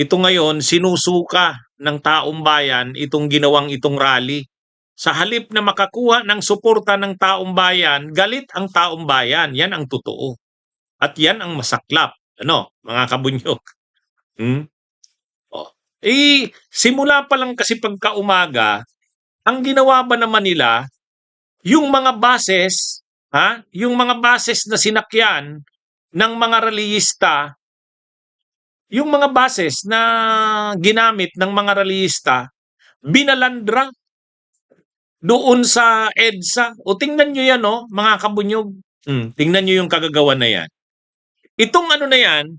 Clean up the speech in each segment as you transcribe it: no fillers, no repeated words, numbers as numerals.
ito ngayon sinusuka ng taong bayan itong ginawang itong rally. Sa halip na makakuha ng suporta ng taong bayan, galit ang taong bayan. Yan ang totoo. At yan ang masaklap. Ano, mga kabunyog? Hmm? Oh. Simula pa lang kasi pagkaumaga, ang ginawa ba naman nila, yung mga bases, yung mga bases na sinakyan ng mga rallyista, yung mga bases na ginamit ng mga rallyista, binalandra doon sa EDSA. O tingnan nyo yan, mga kabunyog. Tingnan nyo yung kagagawa na yan. Itong ano na yan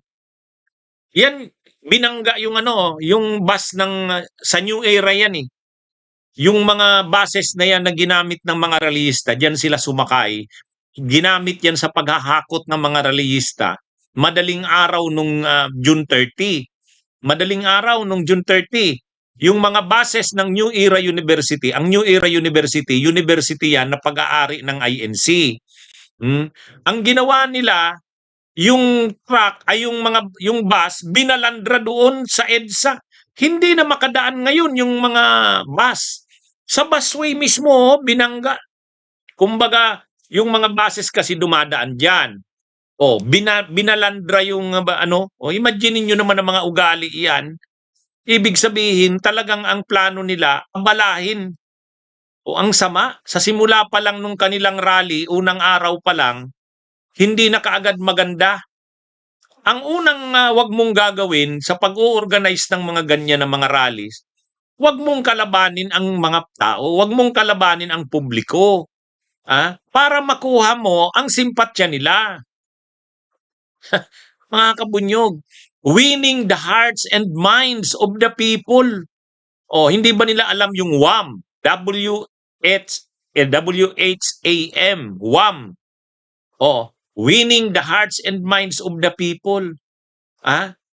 binangga yung yung bus ng sa New Era yan eh. Yung mga buses na yan na ginamit ng mga rallyista, diyan sila sumakay. Ginamit yan sa paghahakot ng mga rallyista. Madaling araw nung June 30. Madaling araw nung June 30. Yung mga buses ng New Era University, ang New Era University yan na pag-aari ng INC. Ang ginawa nila, yung truck ay yung bus binalandra doon sa EDSA. Hindi na makadaan ngayon yung mga bus. Sa busway mismo binangga. Kumbaga, yung mga buses kasi dumadaan diyan. Binalandra yung imagine niyo naman ang mga ugali iyan. Ibig sabihin, talagang ang plano nila, abalahin. Ang sama, sa simula pa lang nung kanilang rally, unang araw pa lang, hindi na kaagad maganda. Ang unang wag mong gagawin sa pag-o-organize ng mga ganyan na mga rallies, wag mong kalabanin ang mga tao, wag mong kalabanin ang publiko. Para makuha mo ang simpatya nila. Mga kabunyog, winning the hearts and minds of the people. Hindi ba nila alam yung WHAM? W-H-A-M. WHAM. Winning the hearts and minds of the people.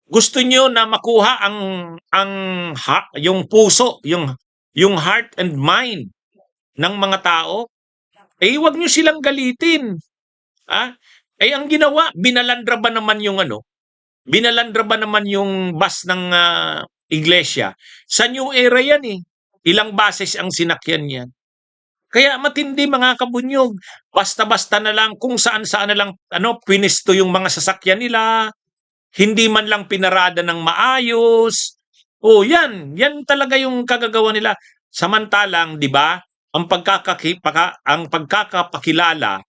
Gusto nyo na makuha yung puso, yung heart and mind ng mga tao? Wag nyo silang galitin. Ang ginawa, binalandra ba naman yung binalandra ba naman yung bus ng iglesia? Sa New Era yan eh. Ilang bases ang sinakyan yan. Kaya matindi mga kabunyog. Basta-basta na lang, kung saan-saan na lang pinisto yung mga sasakyan nila. Hindi man lang pinarada ng maayos. Yan talaga yung kagagawa nila. Samantalang, 'di ba? Ang pagkakapakilala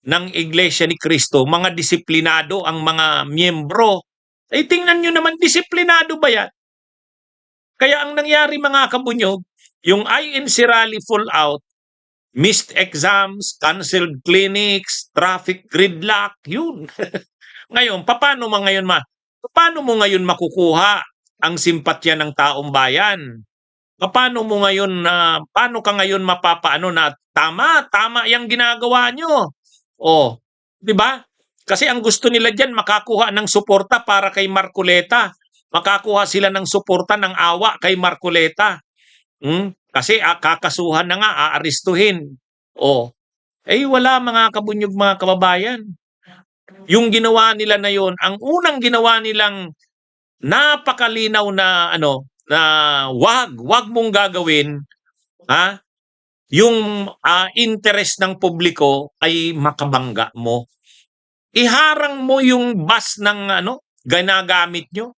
ng Iglesia ni Cristo, mga disiplinado ang mga miyembro. Tingnan nyo naman, disiplinado ba yan? Kaya ang nangyari mga kabunyog, yung INC rally fallout, missed exams, canceled clinics, traffic gridlock, yun. Ngayon, paano mo ngayon makukuha ang simpatya ng taong bayan? Paano ka ngayon mapapaano na tama yung ginagawa nyo? 'Di ba? Kasi ang gusto nila diyan makakuha ng suporta para kay Marcoleta. Makakuha sila ng suporta ng awa kay Marcoleta. Kasi kakasuhan na nga, aarestuhin. Wala mga kabunyog mga kababayan. Yung ginawa nila na yon, ang unang ginawa nilang napakalinaw na na wag mong gagawin, yung interest ng publiko ay makabangga mo. Iharang mo yung bus ng ginagamit nyo.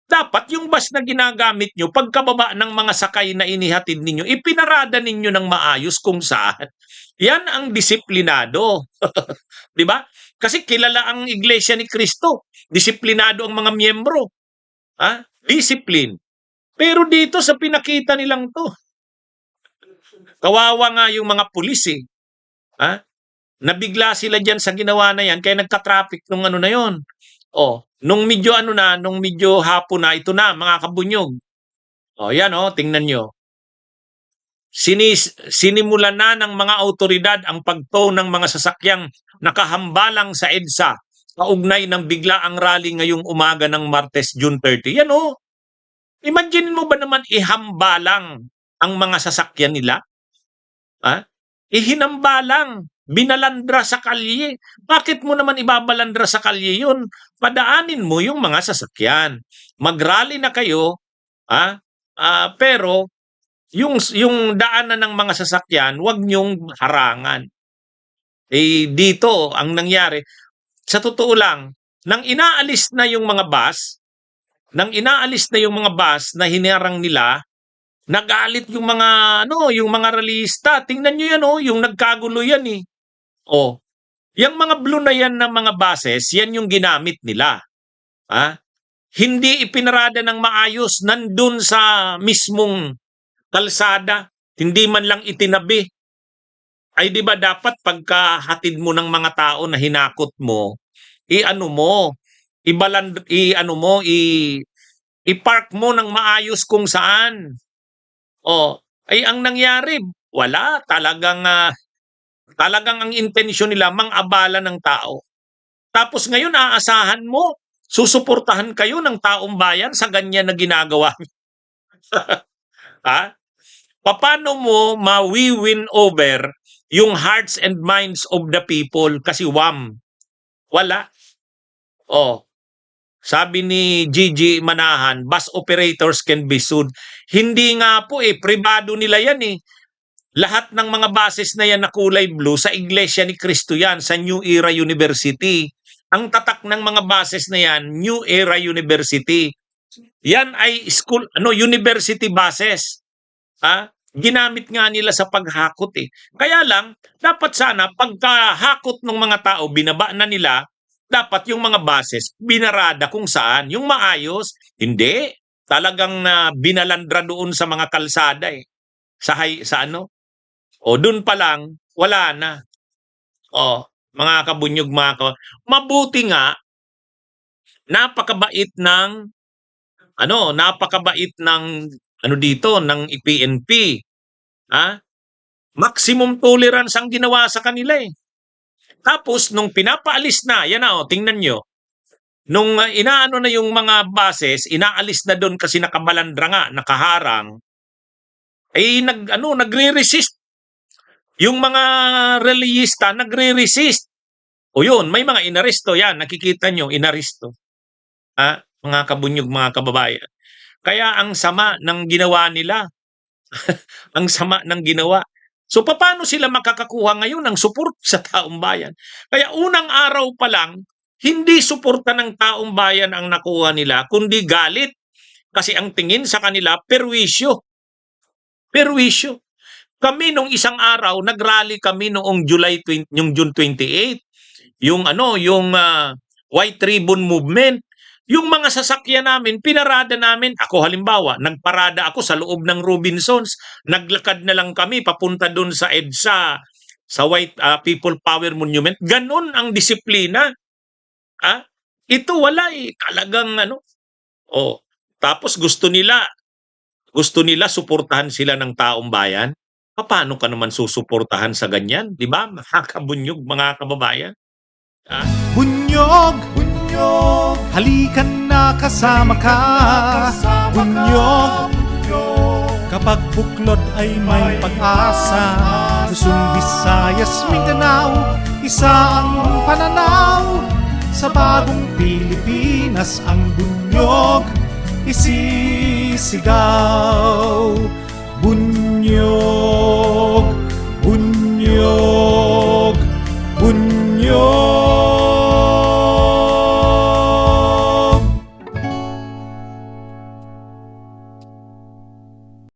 Dapat yung bus na ginagamit nyo, pagkababa ng mga sakay na inihatid ninyo, ipinarada ninyo ng maayos kung saan. Yan ang disiplinado. 'Di ba? Kasi kilala ang Iglesia ni Cristo. Disiplinado ang mga miyembro. Discipline. Pero dito sa pinakita nilang to, kawawa nga yung mga pulis eh. Nabigla sila dyan sa ginawa na yan, kaya nagka-traffic nung na yon. Nung medyo hapon na, ito na mga kabunyog. Yan tingnan nyo. Sinimulan na ng mga autoridad ang pagtow ng mga sasakyang nakahambalang sa EDSA kaugnay ng biglaang rally ngayong umaga ng Martes, June 30. Yan Imagine mo ba naman ihambalang ang mga sasakyan nila? Ihinambalang. binalandra sa kalye. Bakit mo naman ibabalandra sa kalye yun? Padaanin mo yung mga sasakyan. Mag-rally na kayo, pero yung daanan ng mga sasakyan, wag niyong harangan. Dito, ang nangyari, sa totoo lang, nang inaalis na yung mga bus na hinarang nila, nagalit yung mga yung mga rallyista. Tingnan niyo yan yung nagkagulo yan eh. Yung mga blue na yan ng mga buses, yan yung ginamit nila. Hindi ipinarada ng maayos nandun sa mismong kalsada, hindi man lang itinabi. Ay di ba dapat pagkahatid mo ng mga tao na hinakot mo, i-park mo ng maayos kung saan. Ay ang nangyari, wala, talagang ang intensyon nila mang-abala ng tao. Tapos ngayon aasahan mo, susuportahan kayo ng taong bayan sa ganyan na ginagawa. Paano mo ma-win over yung hearts and minds of the people kasi wala. Sabi ni Gigi Manahan, bus operators can be sued. Hindi nga po pribado nila yan Lahat ng mga buses na yan na kulay blue, sa Iglesia ni Cristo yan, sa New Era University. Ang tatak ng mga buses na yan, New Era University. Yan ay school, university buses. Ginamit nga nila sa paghakot Kaya lang, dapat sana pagkahakot ng mga tao, binaba na nila, dapat yung mga buses binarada kung saan. Yung maayos, hindi. Talagang binalandra doon sa mga kalsada doon pa lang, wala na. Mga kabunyog, mabuti nga, napakabait ng PNP. Maximum tolerance ang ginawa sa kanila Tapos nung pinapaalis na, yan tingnan nyo. Nung inaano na yung mga buses, inaalis na doon kasi nakabalandra nga, nakaharang. Nagre-resist. Yung mga rallyista nagre-resist. Yun, may mga inaresto yan, nakikita nyo, inaresto. Mga kabunyog, mga kababayan. Kaya ang sama ng ginawa nila. Ang sama ng ginawa. So paano sila makakakuha ngayon ng support sa taong bayan? Kaya unang araw pa lang, hindi suporta ng taong bayan ang nakuha nila, kundi galit. Kasi ang tingin sa kanila, perwisyo. Perwisyo. Kami nung isang araw, nag-rally kami noong June 28. Yung White Ribbon Movement. Yung mga sasakyan namin, pinarada namin. Ako halimbawa, nagparada ako sa loob ng Robinsons. Naglakad na lang kami papunta doon sa EDSA, sa White People Power Monument. Ganon ang disiplina. Ito wala talagang Tapos gusto nila suportahan sila ng taong bayan. Paano ka naman susuportahan sa ganyan? Di ba? Makakabunyog, mga kababayan. Bunyog, bunyog, halikan na kasama ka. Bunyog, kapag buklod ay may pag-asa. Luzon, Visayas, Mindanao, isa ang pananaw. Sa bagong Pilipinas ang bunyog isisigaw. Bunyog.